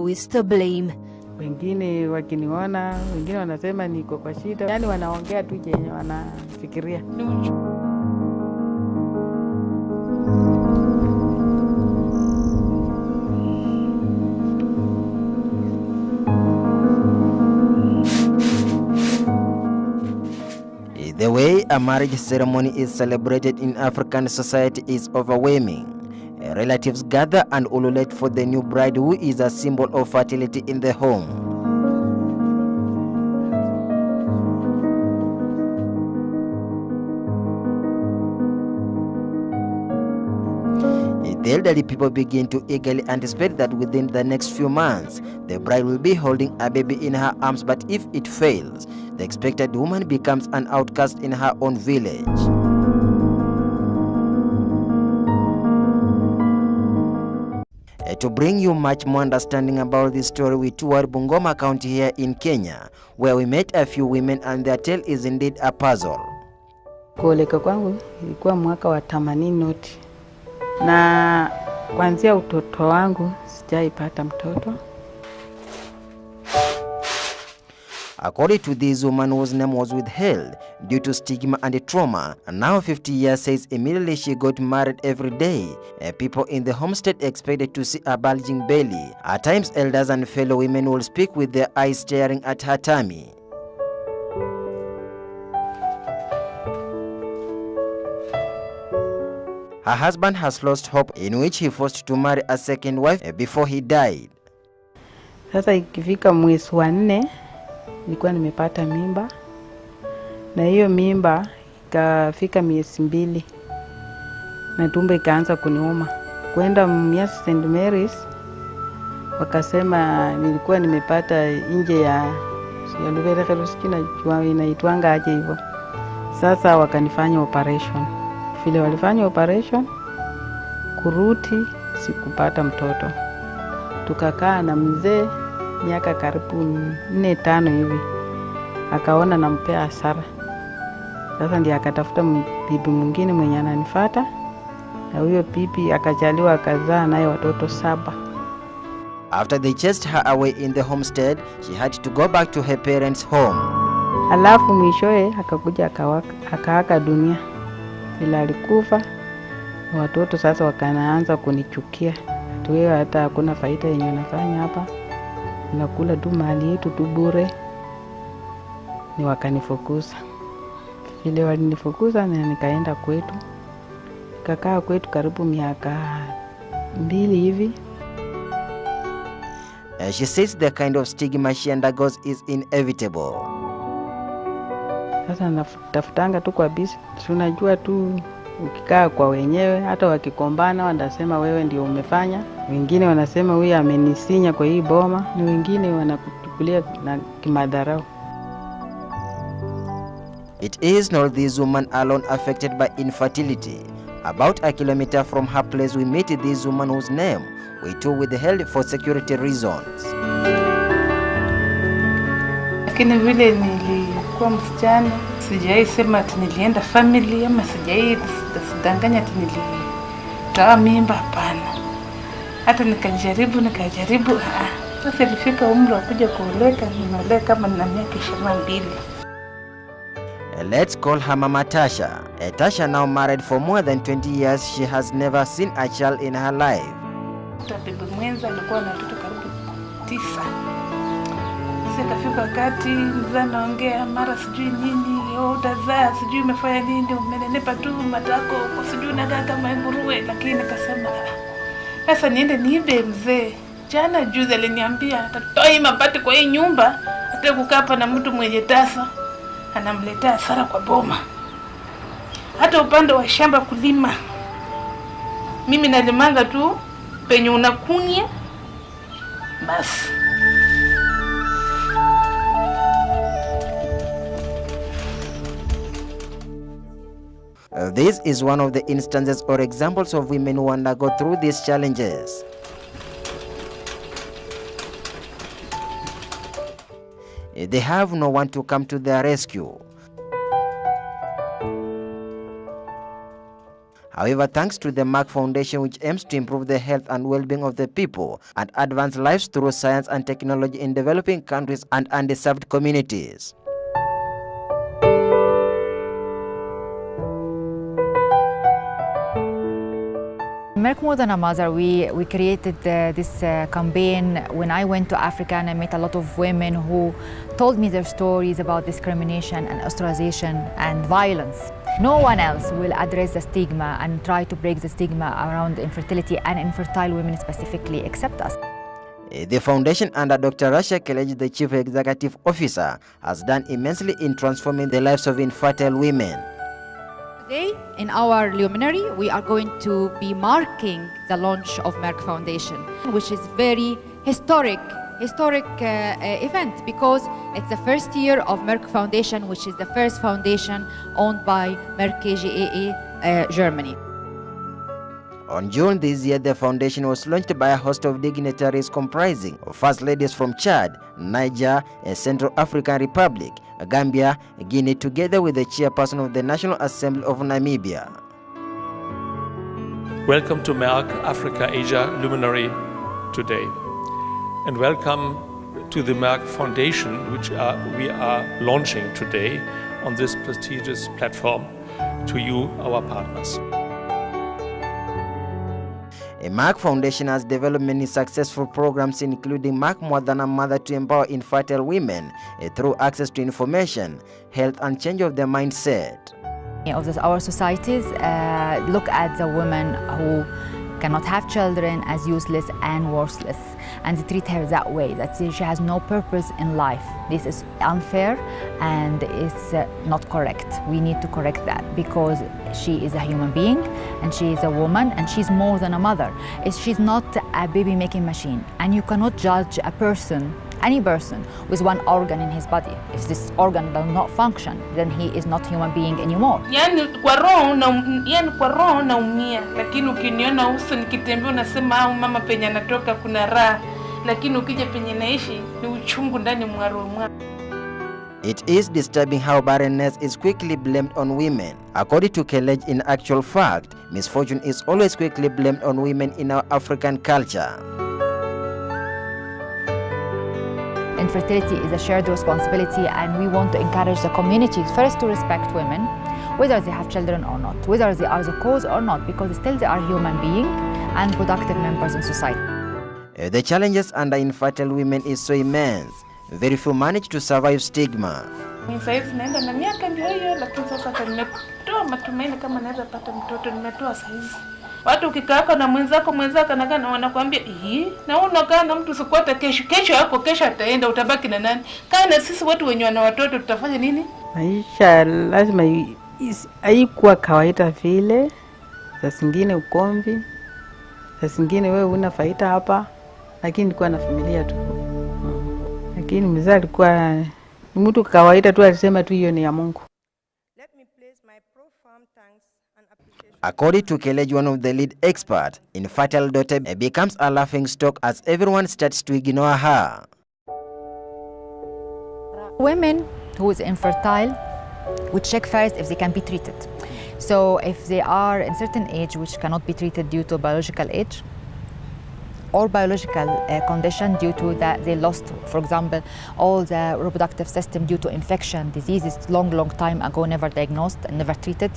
who is to blame. Wengine wakiniona, wengine wanasema niko kwa shida. Yani wanaongea tu yenye wanafikiria. The way a marriage ceremony is celebrated in African society is overwhelming. Relatives gather and ululate for the new bride, who is a symbol of fertility in the home. The elderly people begin to eagerly anticipate that within the next few months, the bride will be holding a baby in her arms, but if it fails, the expected woman becomes an outcast in her own village. To bring you much more understanding about this story, we toured Bungoma County here in Kenya, where we met a few women and their tale is indeed a puzzle. Kuoleka kwangu ilikuwa mwaka wa 80 noti. Na kuanzia utoto wangu sijaipata mtoto. According to this woman, whose name was withheld due to stigma and trauma, and now 50 years, says immediately she got married every day, people in the homestead expected to see a bulging belly. At times, elders and fellow women will speak with their eyes staring at her tummy. Her husband has lost hope, in which he forced to marry a second wife before he died. Sasa ikifika mwezi wa 4 nilikuwa nimepata mimba, na hiyo mimba ikafika miezi 2 na tumbo ikaanza kuniuma. Kwenda Mias St. Mary's wakasema nilikuwa nimepata nje ya Lubere inaitwanga aje hivyo. Sasa wakanifanya operation. Vile walifanya operation, kuruti sikupata mtoto. Tukakaa na mzee miaka karibu 4-5 hivi. Akaona nampea hasara. Sasa ndiye akatafuta bibi mwingine mwenye ananifuata, na huyo bibi akajaliwa akazaa naye watoto 7. After they chased her away in the homestead, she had to go back to her parents' home. Alafu mwishoe akakuja akaaga dunia. Bila alikufa, na watoto sasa wakaanza kunichukia. Wewe hata hakuna faida yenye unafanya hapa. Unakula tu mali yetu tu bure. Ni wakanifukuza. Vile walinifukuza na nikaenda kwetu. Nikakaa kwetu karibu miaka 2 hivi. She says the kind of stigma she undergoes is inevitable. Sasa natafutanga tu kwa bisi. Unajua tu ukikaa kwa wenyewe, hata wakikombana wanasema wewe ndio umefanya. Wengine wanasema huyu amenisinya kwa hii boma, na wengine wanakuchukulia na kimadharau. It is not this woman alone affected by infertility. About a kilometer from her place, we met this woman whose name we too withheld for security reasons. Lakini vile nilikuwa msichana, sijai sema ati nilienda family, ama sijai sidanganya ati nilitoa mimba, hapana. Hata nikajaribu. Sasa ilifika umri wa kuja kuoleka, nimeoleka kama nina miaka 22. Let's call her Mama Tasha. Tasha, now married for more than 20 years, she has never seen a child in her life. Bibi mwenza alikuwa na watoto karibu 9. Sasa kafika wakati mzaa naongea mara sijui nini, utazaa sijui umefanya nini, umenenepa tu matako, sijui unakaa kama nguruwe. Lakini nikasema sasa niende niibe mzee. Jana juzi aliniambia atatoi mabati kwa hii nyumba, hata kukaa hapa na mtu mwenye tasa anamletea hasara kwa boma. Hata upande wa shamba kulima, mimi nalimanga tu penye unakunya basi. This is one of the instances or examples of women who undergo through these challenges. They have no one to come to their rescue. However, thanks to the Merck Foundation, which aims to improve the health and well-being of the people and advance lives through science and technology in developing countries and underserved communities. Merck More Than a Mother, we created this campaign when I went to Africa, and I met a lot of women who told me their stories about discrimination and ostracization and violence. No one else will address the stigma and try to break the stigma around infertility and infertile women specifically, except us. The foundation under Dr. Rasha Keleji, the Chief Executive Officer, has done immensely in transforming the lives of infertile women. Today, in our luminary, we are going to be marking the launch of Merck Foundation, which is very historic event, because it's the first year of Merck Foundation, which is the first foundation owned by Merck KGaA Germany. On June this year, the foundation was launched by a host of dignitaries comprising of first ladies from Chad, Niger, Central African Republic, Gambia, Guinea, together with the chairperson of the National Assembly of Namibia. Welcome to Merck Africa Asia Luminary today, and welcome to the Merck Foundation, which we are launching today on this prestigious platform to you, our partners. The Merck Foundation has developed many successful programs, including Merck More Than a Mother, to empower infertile women through access to information, health, and change of their mindset. Our societies look at the women who cannot have children as useless and worthless, and they treat her that way, that she has no purpose in life. This is unfair and it's not correct. We need to correct that, because she is a human being and she is a woman and she's more than a mother. She's not a baby-making machine, and you cannot judge a person, any person, with one organ in his body. If this organ does not function, then he is not human being anymore. Yani kwa roho naumia, lakini ukiniona uso nikitembea unasema mama penye anatoka kuna raha, lakini ukija penye naishi ni uchungu ndani mwa roho mwangu. It is disturbing how barrenness is quickly blamed on women. According to Keleji, in actual fact, misfortune is always quickly blamed on women in our African culture. Infertility is a shared responsibility, and we want to encourage the communities first to respect women, whether they have children or not, whether they are the cause or not, because still they are human beings and productive members in society. The challenges under infertile women is so immense. Very few manage to survive stigma. Saizi naenda na miaka ndio hiyo, lakini sasa nimetoa matumaini kama naweza pata mtoto, nimetoa saizi. Watu ukikaa na mwenzako anakaa na wanakuambia, na unakaa na mtu sikwata kesho yako kesho ataenda, utabaki na nani? Kana sisi watu wenye wana watoto tutafanya nini? Maisha lazima haikuwa kawaida vile. Saa zingine ukomvi, saa zingine wewe una faida hapa, lakini nilikuwa na familia tu. Lakini mzee alikuwa ni mtu kawaida tu, alisema tu hiyo ni ya Mungu. According to Keleji, one of the lead experts, infertile daughter becomes a laughing stock as everyone starts to ignore her. Women who is infertile, we check first if they can be treated. So if they are in certain age which cannot be treated due to biological age, or biological condition due to that they lost, for example, all the reproductive system due to infection, diseases long time ago, never diagnosed and never treated.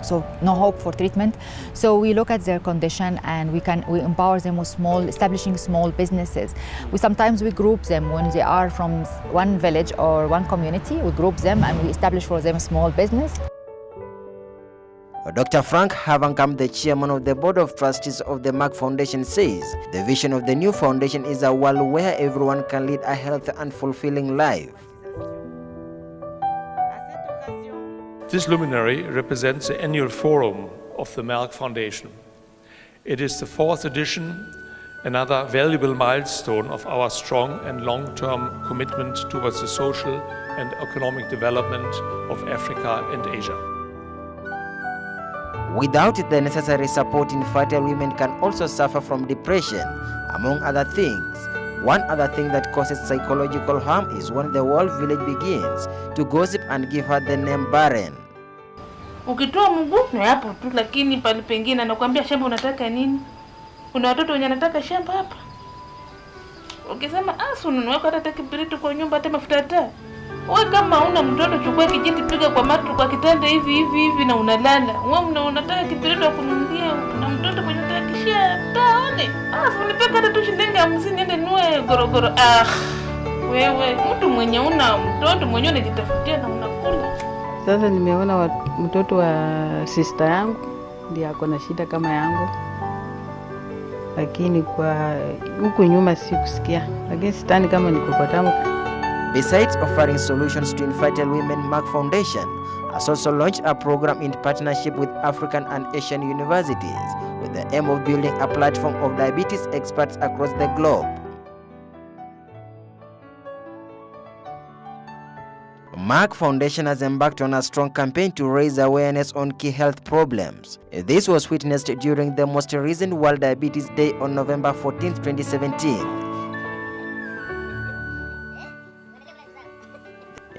So no hope for treatment. So we look at their condition and we empower them with establishing small businesses. Sometimes we group them when they are from one village or one community. We group them and we establish for them a small business. Dr. Frank Havankam, the chairman of the board of trustees of the Merck Foundation, says the vision of the new foundation is a world where everyone can lead a healthy and fulfilling life. This luminary represents the annual forum of the Merck Foundation. It is the 4th edition, another valuable milestone of our strong and long-term commitment towards the social and economic development of Africa and Asia. Without the necessary support, infertile women can also suffer from depression, among other things. One other thing that causes psychological harm is when the whole village begins to gossip and give her the name barren. Ukitoa mguu ni hapo tu, lakini pale pengine anakuambia shamba unataka nini? Kuna watoto wenye anataka shamba hapa. Ukisema ununue hata kibiriti kwa nyumba, hata mafuta taa. Wewe kama una mtoto, chukua kijiti, piga kwa matu kwa kitanda hivi na unalala. Wewe unataka kibiriti wa kununulia na mtoto kwenye takishia taone. Unipeka hata tu shilingi 50 niende nunue gorogoro. Wewe mtu mwenye una mtoto mwenye unajitafutia na unakula. Sasa nimeona mtoto wa sister yangu ndiye ako na shida kama yangu, lakini kwa huku nyuma sikusikia, lakini sitani kama niko kwa tamu. Besides offering solutions to infertile women, Merck Foundation has also launched a program in partnership with African and Asian universities with the aim of building a platform of diabetes experts across the globe. Merck Foundation has embarked on a strong campaign to raise awareness on key health problems. This was witnessed during the most recent World Diabetes Day on November 14, 2017.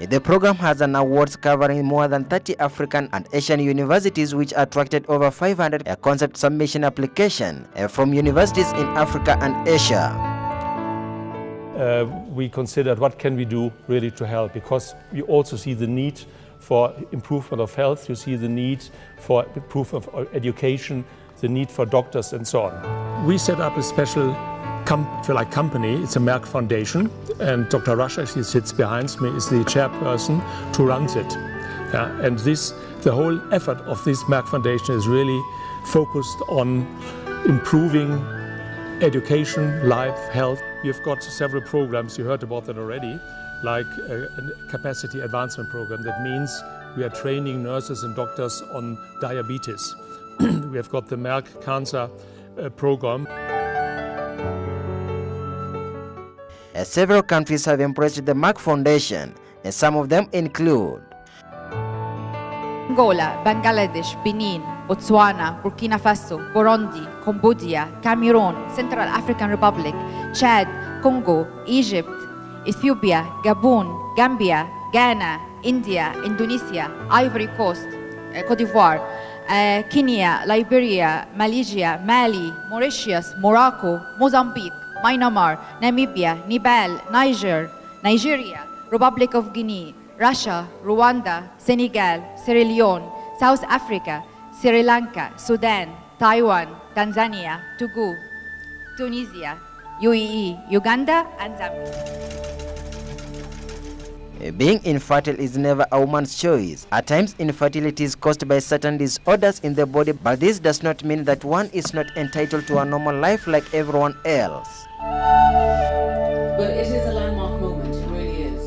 The program has an awards covering more than 30 African and Asian universities, which attracted over 500 concept submission applications from universities in Africa and Asia. We considered what can we do really to help, because we also see the need for improvement of health, you see the need for improvement of education, the need for doctors and so on. We set up a special company, it's a Merck Foundation, and Dr. Russia, she sits behind me, is the chairperson who runs it. And the whole effort of this Merck Foundation is really focused on improving education, life, health. We've got several programs, you heard about that already, like a capacity advancement program. That means we are training nurses and doctors on diabetes. We have got the Merck Cancer program. Several countries have embraced the Merck Foundation, and some of them include Angola, Bangladesh, Benin, Botswana, Burkina Faso, Burundi, Cambodia, Cameroon, Central African Republic, Chad, Congo, Egypt, Ethiopia, Gabon, Gambia, Ghana, India, Indonesia, Ivory Coast, Cote d'Ivoire, Kenya, Liberia, Malaysia, Mali, Mauritius, Morocco, Mozambique, Myanmar, Namibia, Nepal, Nigeria, Republic of Guinea, Russia, Rwanda, Senegal, Sierra Leone, South Africa, Sri Lanka, Sudan, Taiwan, Tanzania, Togo, Tunisia, UAE, Uganda, and Zambia. Being infertile is never a woman's choice. At times, infertility is caused by certain disorders in the body, but this does not mean that one is not entitled to a normal life like everyone else. But it is a landmark moment, it really is.